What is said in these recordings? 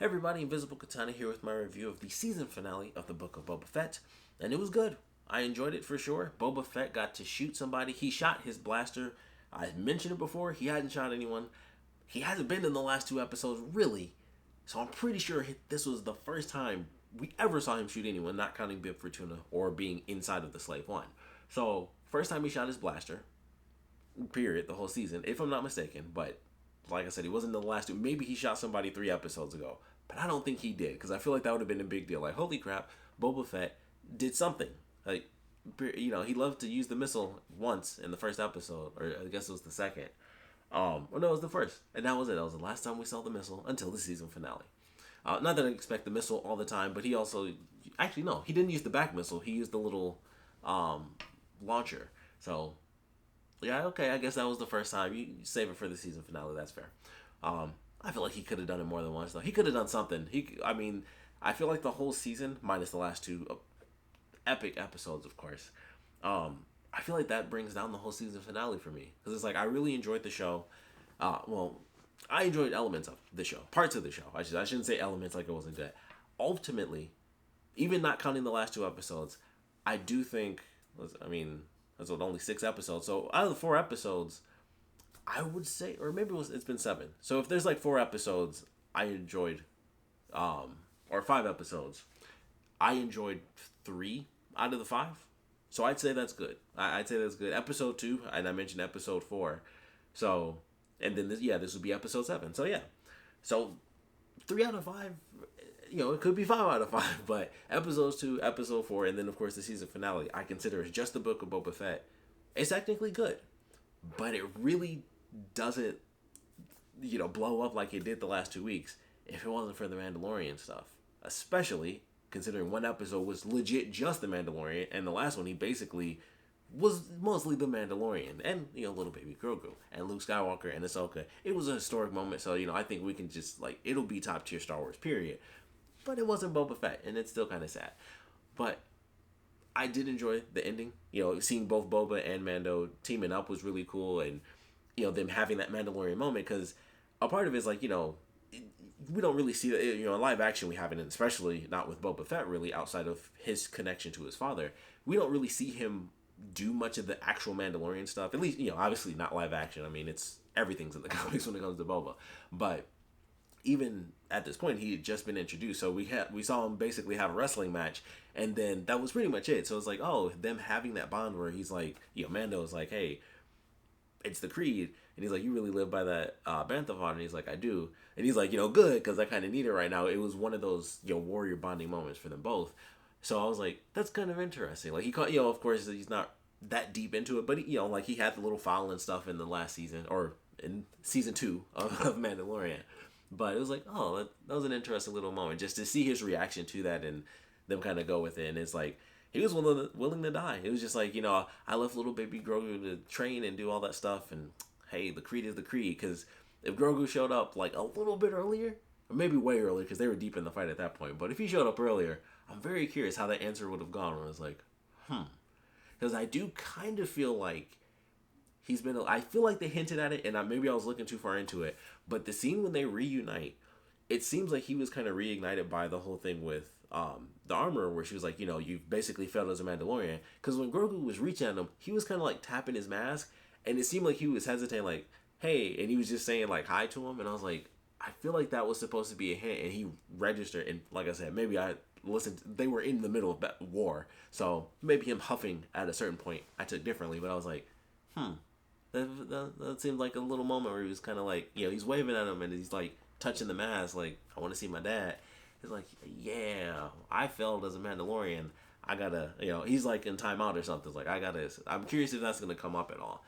Hey everybody, Invisiblekatana here with my review of the season finale of the Book of Boba Fett, and it was good. I enjoyed it for sure. Boba Fett got to shoot somebody. He shot his blaster. I mentioned it before, he hadn't shot anyone. He hasn't been in the last two episodes, really. So I'm pretty sure this was the first time we ever saw him shoot anyone, not counting Bib Fortuna or being inside of the Slave One. So, first time he shot his blaster, period, the whole season, if I'm not mistaken, but like I said, he wasn't in the last two. Maybe he shot somebody 3 episodes ago, but I don't think he did because I feel like that would have been a big deal. Like, holy crap, Boba Fett did something. Like, he loved to use the missile once in the first episode, or I guess it was the second. Or no, it was the first, and that was it. That was the last time we saw the missile until the season finale. Not that I expect the missile all the time, but he also, actually no, he didn't use the back missile. He used the little launcher. So yeah, okay, I guess that was the first time. You save it for the season finale. That's fair. I feel like he could have done it more than once, though. He could have done something. I feel like the whole season, minus the last two epic episodes, of course. I feel like that brings down the whole season finale for me because it's like I really enjoyed the show. I enjoyed elements of the show, parts of the show. I shouldn't say elements like it wasn't good. Ultimately, even not counting the last 2 episodes, I do think. That's what, only 6 episodes. So out of the 4 episodes, I would say, or maybe it's been 7. So if there's like 4 episodes, I enjoyed, or 5 episodes, I enjoyed 3 out of the 5. So I'd say that's good. I'd say that's good. Episode 2, and I mentioned episode 4. So, and then this would be episode 7. So yeah, so 3 out of 5. It could be 5 out of 5, but episodes 2, episode 4, and then of course the season finale, I consider as just the Book of Boba Fett. It's technically good, but it really doesn't, blow up like it did the last 2 weeks if it wasn't for the Mandalorian stuff. Especially considering one episode was legit just the Mandalorian, and the last one he basically was mostly the Mandalorian and little baby Grogu and Luke Skywalker and Ahsoka. It was a historic moment, so I think we can just it'll be top tier Star Wars, period. But it wasn't Boba Fett, and it's still kind of sad. But I did enjoy the ending. Seeing both Boba and Mando teaming up was really cool, and them having that Mandalorian moment, because a part of it is we don't really see that. In live action we haven't, especially not with Boba Fett, really outside of his connection to his father. We don't really see him do much of the actual Mandalorian stuff. At least obviously not live action. It's everything's in the comics when it comes to Boba, but even at this point, he had just been introduced, so we saw him basically have a wrestling match, and then that was pretty much it. So it's them having that bond where he's Mando's like, hey, it's the creed, and he's like, you really live by that bantha fodder, and he's like, I do, and he's like, good, because I kind of need it right now. It was one of those warrior bonding moments for them both. So I was like, that's kind of interesting. He caught, of course he's not that deep into it, but he had the little foul and stuff in the last season, or in season 2 of Mandalorian. But it was like, oh, that was an interesting little moment just to see his reaction to that and them kind of go with it. And it's like, he was willing to die. It was just like, I left little baby Grogu to train and do all that stuff. And hey, the creed is the creed. Because if Grogu showed up a little bit earlier, or maybe way earlier because they were deep in the fight at that point. But if he showed up earlier, I'm very curious how that answer would have gone. When I was like, Because I do kind of feel like I feel like they hinted at it, and maybe I was looking too far into it, but the scene when they reunite, it seems like he was kind of reignited by the whole thing with the armor, where she was like, you've basically failed as a Mandalorian. Because when Grogu was reaching at him, he was kind of tapping his mask, and it seemed like he was hesitating, hey, and he was just saying hi to him, and I was like, I feel like that was supposed to be a hint, and he registered, and like I said, maybe I listened, they were in the middle of war, so maybe him huffing at a certain point I took differently, but I was like, That seemed like a little moment where he was kind of he's waving at him and he's touching the mask, I want to see my dad. He's like, yeah, I failed as a Mandalorian. I gotta, he's in timeout or something. I'm curious if that's gonna come up at all.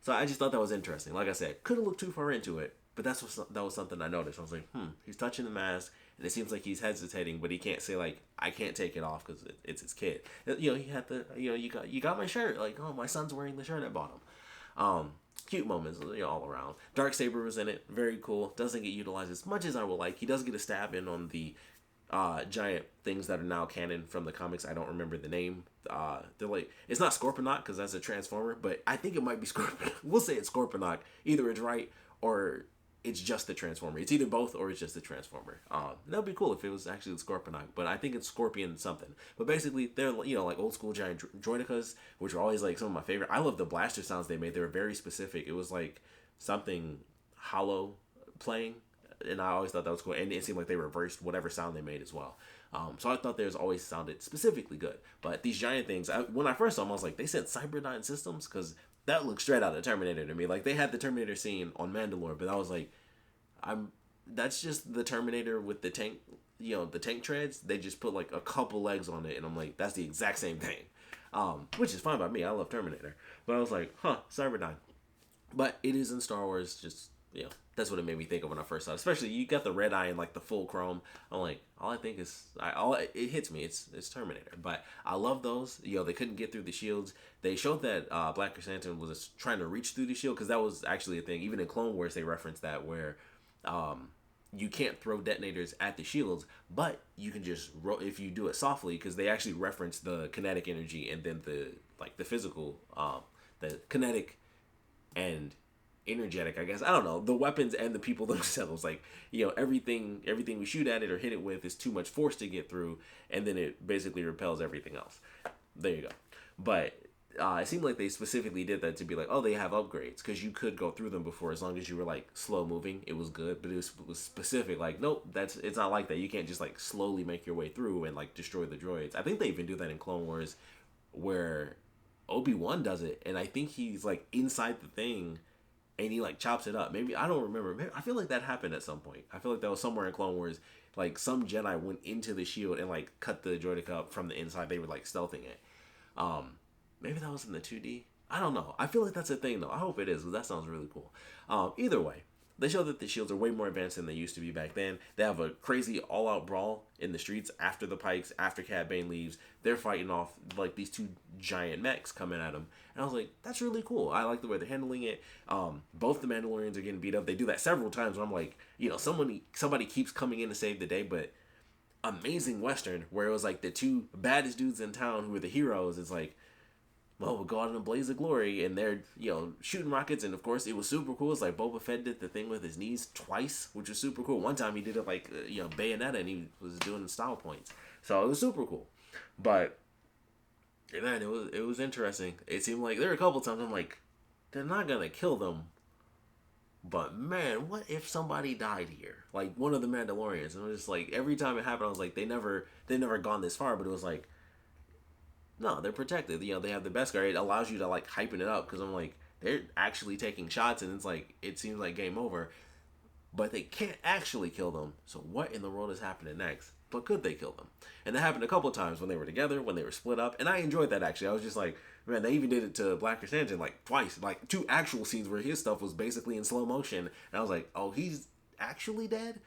So I just thought that was interesting. Like I said, couldn't look too far into it, but that was something I noticed. I was like, he's touching the mask, and it seems like he's hesitating, but he can't say I can't take it off because it's his kid. He had the, you got my shirt. Oh, my son's wearing the shirt I bought him. Cute moments, all around. Darksaber was in it, very cool. Doesn't get utilized as much as I would like. He does get a stab in on the giant things that are now canon from the comics. I don't remember the name. They're it's not Scorponok because that's a Transformer, but I think it might be Scorponok. We'll say it's Scorponok. Either it's right or it's just the Transformer. It's either both or it's just the Transformer. That would be cool if it was actually the Scorponok, but I think it's Scorpion something. But basically, they're, like old school giant droidicas, which were always like some of my favorite. I love the blaster sounds they made. They were very specific. It was like something hollow playing, and I always thought that was cool. And it seemed like they reversed whatever sound they made as well. So I thought theirs always sounded specifically good. But these giant things, when I first saw them, I was like, they said Cyberdyne Systems? Because that looked straight out of Terminator to me. Like, they had the Terminator scene on Mandalore, but I was like, that's just the Terminator with the tank, the tank treads. They just put like a couple legs on it, and I'm like, that's the exact same thing. Which is fine by me. I love Terminator. But I was like, Cyberdyne. But it is in Star Wars, just, that's what it made me think of when I first saw it. Especially, you got the red eye and like the full chrome. I'm like, all I think is, it hits me. It's Terminator. But I love those. They couldn't get through the shields. They showed that Black Chrysanthemum was trying to reach through the shield, because that was actually a thing. Even in Clone Wars, they referenced that, where you can't throw detonators at the shields, but you can just if you do it softly, because they actually reference the kinetic energy and then the physical, the kinetic and energetic, I guess. I don't know, the weapons and the people themselves, like, everything we shoot at it or hit it with is too much force to get through, and then it basically repels everything else. There you go. But it seemed like they specifically did that to be like, oh, they have upgrades, because you could go through them before, as long as you were like slow moving, it was good. But it was specific, like, nope, it's not like that. You can't just like slowly make your way through and like destroy the droids. I think they even do that in Clone Wars, where Obi-Wan does it, and I think he's like inside the thing and he like chops it up. Maybe, I don't remember. Maybe, I feel like that happened at some point. I feel like that was somewhere in Clone Wars. Like, some Jedi went into the shield and like cut the droidic up from the inside. They were like stealthing it. Maybe that was in the 2D. I don't know. I feel like that's a thing though. I hope it is, because that sounds really cool. Either way, they show that the shields are way more advanced than they used to be back then. They have a crazy all-out brawl in the streets after the Pikes, after Cad Bane leaves. They're fighting off like these two giant mechs coming at them. And I was like, that's really cool. I like the way they're handling it. Both the Mandalorians are getting beat up. They do that several times where I'm like, somebody keeps coming in to save the day, but Amazing Western, where it was like the two baddest dudes in town who were the heroes, it's like, well, we'll go out in a blaze of glory, and they're, shooting rockets, and of course, it was super cool. It's like Boba Fett did the thing with his knees twice, which was super cool. One time he did it like, Bayonetta, and he was doing style points. So it was super cool. But, man, it was interesting. It seemed like, there were a couple times I'm like, they're not gonna kill them, but man, what if somebody died here? Like, one of the Mandalorians. And I was just like, every time it happened, I was like, they've never gone this far, but it was like, no, they're protected. They have the best guard. It allows you to like hyping it up, because I'm like, they're actually taking shots, and it's like, it seems like game over, but they can't actually kill them. So what in the world is happening next? But could they kill them? And that happened a couple of times when they were together, when they were split up, and I enjoyed that actually. I was just like, man, they even did it to Black Chrysanthemum like twice, like two actual scenes where his stuff was basically in slow motion, and I was like, oh, he's actually dead.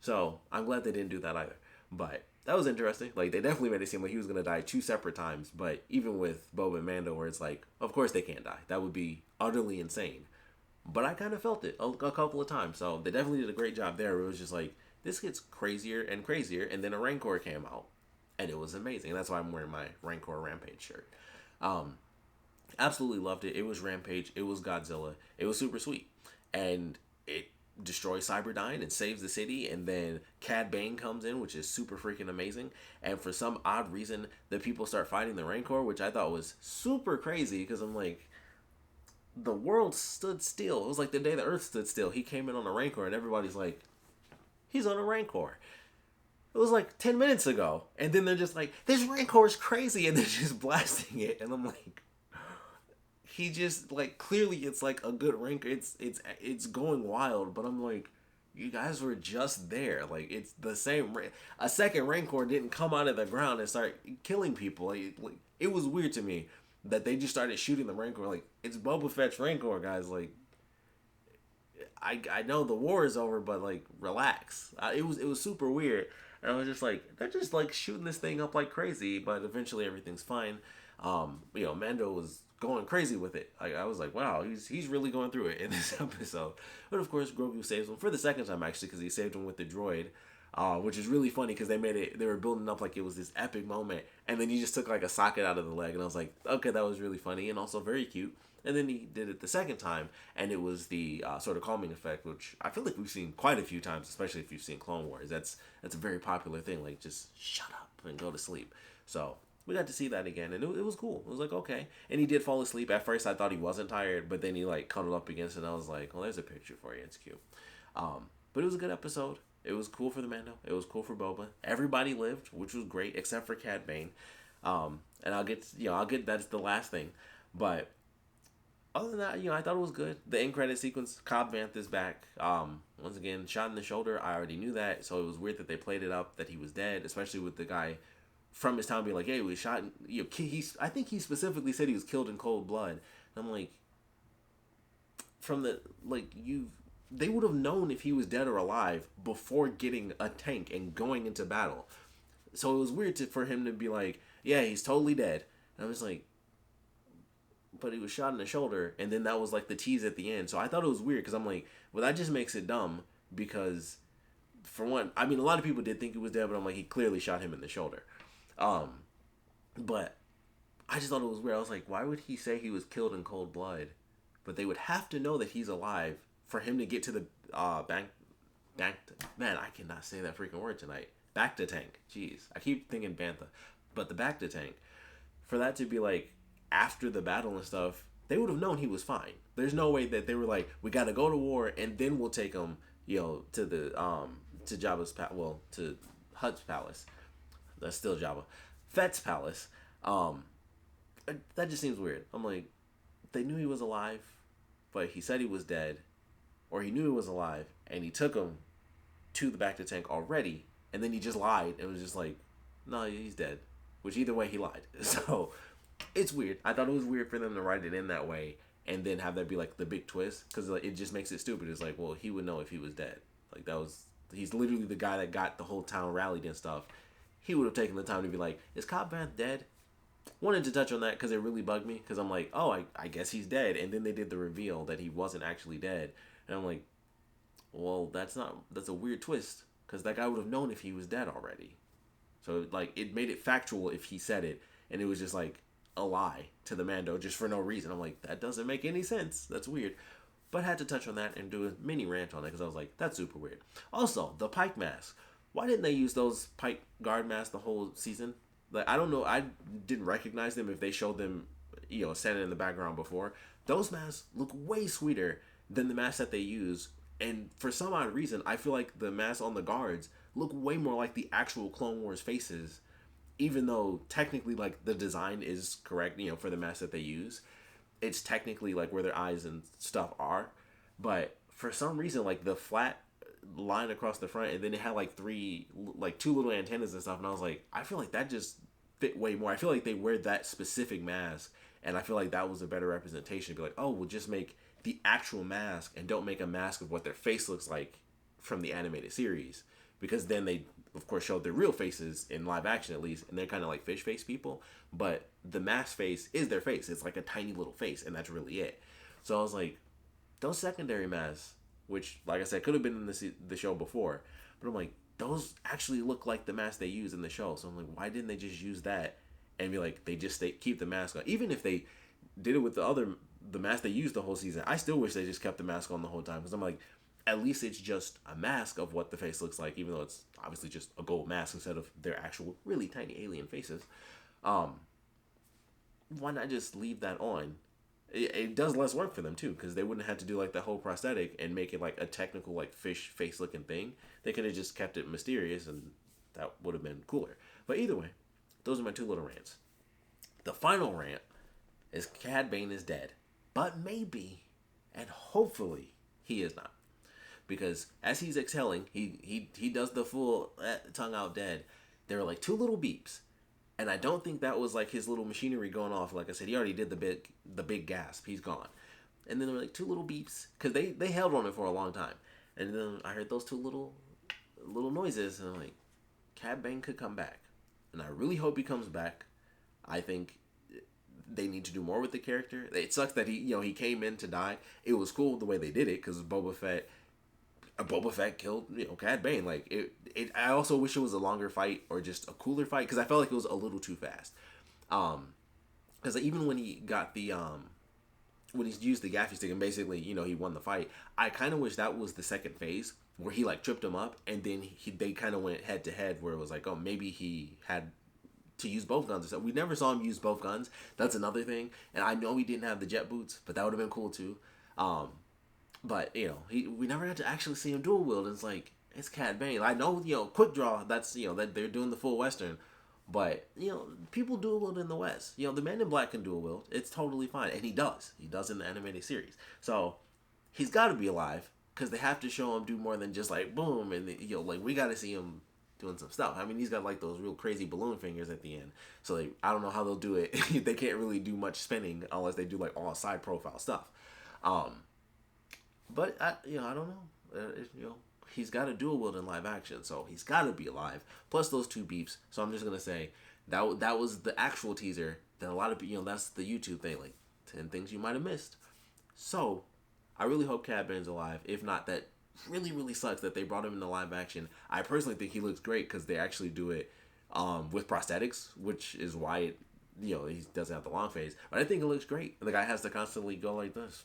So I'm glad they didn't do that either. But that was interesting. Like, they definitely made it seem like he was going to die two separate times. But even with Boba and Mando, where it's like, of course they can't die. That would be utterly insane. But I kind of felt it a couple of times. So they definitely did a great job there. It was just like, this gets crazier and crazier. And then a Rancor came out. And it was amazing. And that's why I'm wearing my Rancor Rampage shirt. Absolutely loved it. It was Rampage. It was Godzilla. It was super sweet. And it destroys Cyberdyne and saves the city, and then Cad Bane comes in, which is super freaking amazing. And for some odd reason, the people start fighting the Rancor, which I thought was super crazy, because I'm like, the world stood still. It was like the day the Earth stood still. He came in on a Rancor, and everybody's like, he's on a Rancor. It was like 10 minutes ago, and then they're just like, this Rancor is crazy, and they're just blasting it, and I'm like, he just, like, clearly it's like a good Rancor. It's going wild, but I'm like, you guys were just there. Like, it's the same. A second Rancor didn't come out of the ground and start killing people. Like, it was weird to me that they just started shooting the Rancor. Like, it's Boba Fett's Rancor, guys. Like, I know the war is over, but like, relax. It was super weird, and I was just like, they're just like shooting this thing up like crazy, but eventually everything's fine. Mando was going crazy with it. Like, I was like, wow, he's really going through it in this episode. But of course, Grogu saves him for the second time, actually, because he saved him with the droid, which is really funny, because they were building up like it was this epic moment, and then he just took like a socket out of the leg, and I was like, okay, that was really funny and also very cute. And then he did it the second time, and it was the sort of calming effect, which I feel like we've seen quite a few times, especially if you've seen Clone Wars. That's a very popular thing, like just shut up and go to sleep. So we got to see that again, and it was cool. It was like, okay. And he did fall asleep. At first, I thought he wasn't tired, but then he like cuddled up against it, and I was like, well, there's a picture for you. It's cute. But it was a good episode. It was cool for the Mando. It was cool for Boba. Everybody lived, which was great, except for Cad Bane. And I'll get that's the last thing. But other than that, I thought it was good. The end credit sequence, Cobb Vanth is back. Once again, shot in the shoulder. I already knew that, so it was weird that they played it up that he was dead, especially with the guy from his town being like, "Hey, we shot." I think he specifically said he was killed in cold blood. And I'm like, they would have known if he was dead or alive before getting a tank and going into battle. So it was weird for him to be like, yeah, he's totally dead. And I was like, but he was shot in the shoulder, and then that was like the tease at the end. So I thought it was weird because I'm like, well, that just makes it dumb because, for one, I mean, a lot of people did think he was dead, but I'm like, he clearly shot him in the shoulder. But I just thought it was weird. I was like, why would he say he was killed in cold blood? But they would have to know that he's alive for him to get to the man, I cannot say that freaking word tonight. Back to tank. Jeez. I keep thinking Bantha. But the back to tank. For that to be like after the battle and stuff, they would have known he was fine. There's no way that they were like, we gotta go to war and then we'll take him, to the to Jabba's to Hutt's palace. That's still Jabba. Fett's palace. That just seems weird. I'm like, they knew he was alive, but he said he was dead. Or he knew he was alive, and he took him to the back to tank already, and then he just lied, and was just like, no, he's dead. Which either way, he lied. So, it's weird. I thought it was weird for them to write it in that way, and then have that be like the big twist, because like, it just makes it stupid. It's like, well, he would know if he was dead. Like, he's literally the guy that got the whole town rallied and stuff. He would have taken the time to be like, is Cobb Vanth dead? Wanted to touch on that because it really bugged me, because I'm like, oh, I guess he's dead, and then they did the reveal that he wasn't actually dead. And I'm like, well, that's a weird twist, because that guy would have known if he was dead already. So, like, it made it factual if he said it, and it was just, like, a lie to the Mando just for no reason. I'm like, that doesn't make any sense. That's weird. But I had to touch on that and do a mini rant on it, because I was like, that's super weird. Also, the Pike mask. Why didn't they use those Pike guard masks the whole season? Like, I don't know. I didn't recognize them if they showed them, standing in the background before. Those masks look way sweeter than the masks that they use, and for some odd reason, I feel like the masks on the guards look way more like the actual Clone Wars faces, even though technically, like, the design is correct, for the masks that they use. It's technically, like, where their eyes and stuff are, but for some reason, like, the flat line across the front, and then it had, like, two little antennas and stuff, and I was like, I feel like that just fit way more. I feel like they wear that specific mask, and I feel like that was a better representation. Be like, oh, we'll just make the actual mask and don't make a mask of what their face looks like from the animated series, because then they of course showed their real faces in live action, at least, and they're kind of like fish face people, but the mask face is their face. It's like a tiny little face, and that's really it. So I was like, those secondary masks, which, like I said, could have been in the show before, but I'm like, those actually look like the mask they use in the show. So I'm like, why didn't they just use that and be like, keep the mask on? Even if they did it with the mask they used the whole season, I still wish they just kept the mask on the whole time, because I'm like, at least it's just a mask of what the face looks like, even though it's obviously just a gold mask instead of their actual really tiny alien faces. Why not just leave that on? It does less work for them too, because they wouldn't have to do like the whole prosthetic and make it like a technical like fish face looking thing. They could have just kept it mysterious, and that would have been cooler. But either way, those are my two little rants. The final rant is Cad Bane is dead. But maybe, and hopefully, he is not. Because as he's exhaling, he does the full tongue out dead. There are like two little beeps. And I don't think that was like his little machinery going off. Like I said, he already did the big gasp. He's gone. And then there were like two little beeps. Because they held on it for a long time. And then I heard those two little noises. And I'm like, Cad Bane could come back. And I really hope he comes back. I think they need to do more with the character. It sucks that he came in to die. It was cool the way they did it, because Boba Fett killed Cad Bane. Like it. I also wish it was a longer fight or just a cooler fight, because I felt like it was a little too fast. Because even when he got the when he's used the gaffy stick and basically, he won the fight. I kind of wish that was the second phase where he like tripped him up, and then they kind of went head to head where it was like, oh, maybe he had to use both guns or something. We never saw him use both guns. That's another thing. And I know he didn't have the jet boots, but that would have been cool too. But we never got to actually see him dual wield. It's like, it's Cad Bane. I know, quick draw. That's that they're doing the full Western. But, people dual wield in the West. The Man in Black can dual wield. It's totally fine. And he does. He does in the animated series. So, he's got to be alive. Because they have to show him do more than just like, boom. And, like, we got to see him doing some stuff. I mean, he's got like those real crazy balloon fingers at the end. So, like, I don't know how they'll do it. They can't really do much spinning unless they do, like, all side profile stuff. But, I don't know. He's got a dual wield in live action, so he's got to be alive. Plus those two beeps. So I'm just gonna say that was the actual teaser. That a lot of people, that's the YouTube thing, like 10 things you might have missed. So I really hope Cad Bane's alive. If not, that really really sucks that they brought him into live action. I personally think he looks great because they actually do it with prosthetics, which is why he doesn't have the long face. But I think it looks great. The guy has to constantly go like this.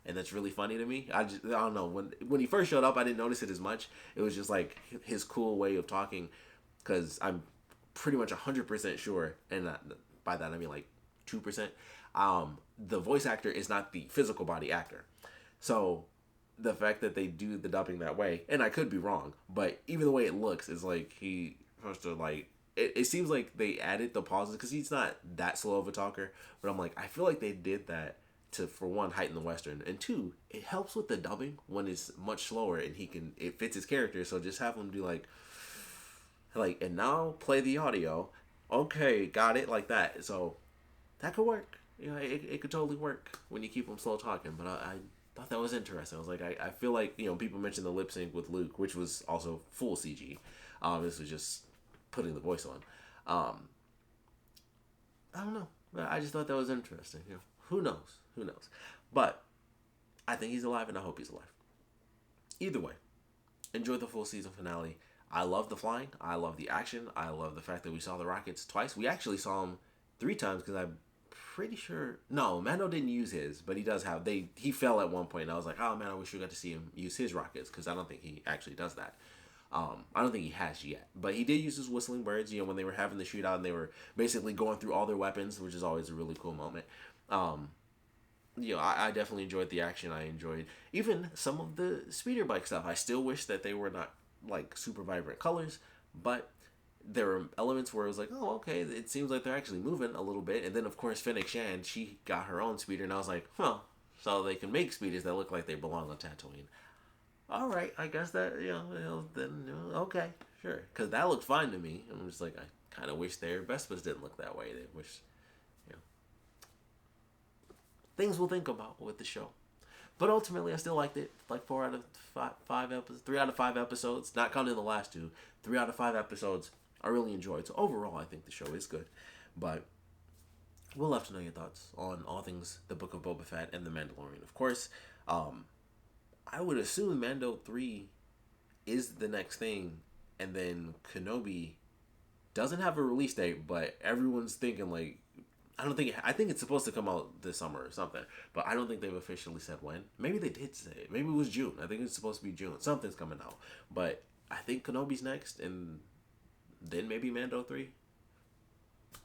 And that's really funny to me. I don't know. When he first showed up, I didn't notice it as much. It was just like his cool way of talking. Because I'm pretty much 100% sure, and by that I mean like 2%, the voice actor is not the physical body actor. So the fact that they do the dubbing that way, and I could be wrong, but even the way it looks is like he supposed to like... It seems like they added the pauses because he's not that slow of a talker. But I'm like, I feel like they did that to, for one, heighten the Western, and two, it helps with the dubbing when it's much slower and it fits his character. So just have him do like, and now play the audio. Okay, got it, like that. So that could work. It could totally work when you keep him slow talking. But I thought that was interesting. I was like, I feel like, people mentioned the lip sync with Luke, which was also full CG. This was just putting the voice on. I don't know. I just thought that was interesting. Who knows? Who knows? But I think he's alive, and I hope he's alive. Either way, enjoy the full season finale. I love the flying. I love the action. I love the fact that we saw the rockets twice. We actually saw them 3 times because I'm pretty sure... No, Mando didn't use his, but he does have... He fell at one point, and I was like, oh, man, I wish we got to see him use his rockets because I don't think he actually does that. I don't think he has yet. But he did use his whistling birds, when they were having the shootout and they were basically going through all their weapons, which is always a really cool moment. I definitely enjoyed the action. I enjoyed even some of the speeder bike stuff. I still wish that they were not like super vibrant colors, but there were elements where it was like, oh, okay, it seems like they're actually moving a little bit. And then of course Fennec Shand, she got her own speeder, and I was like, huh, so they can make speeders that look like they belong on Tatooine. All right, I guess that okay, sure, because that looked fine to me. I'm just like, I kind of wish their Vespas didn't look that way. They wish. Things we'll think about with the show. But ultimately, I still liked it. Like 4 out of 5 episodes, 3 out of 5 episodes, not counting the last 2. 3 out of 5 episodes I really enjoyed. So overall, I think the show is good. But we'll love to know your thoughts on all things The Book of Boba Fett and The Mandalorian. Of course, I would assume Mando 3 is the next thing. And then Kenobi doesn't have a release date, but everyone's thinking like... I think it's supposed to come out this summer or something, but I don't think they've officially said when. Maybe they did say it. Maybe it was June. I think it's supposed to be June. Something's coming out. But I think Kenobi's next, and then maybe Mando 3.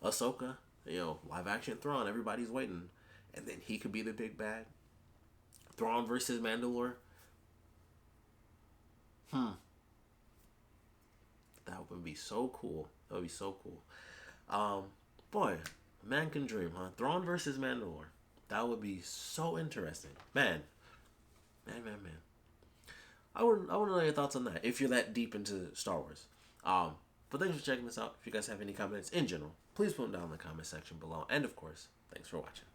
Ahsoka, live action Thrawn, everybody's waiting. And then he could be the big bad. Thrawn versus Mandalore. That would be so cool. That would be so cool. Boy, man can dream, huh? Thrawn versus Mandalore. That would be so interesting. Man. I want to know your thoughts on that, if you're that deep into Star Wars. But thanks for checking this out. If you guys have any comments in general, please put them down in the comment section below. And of course, thanks for watching.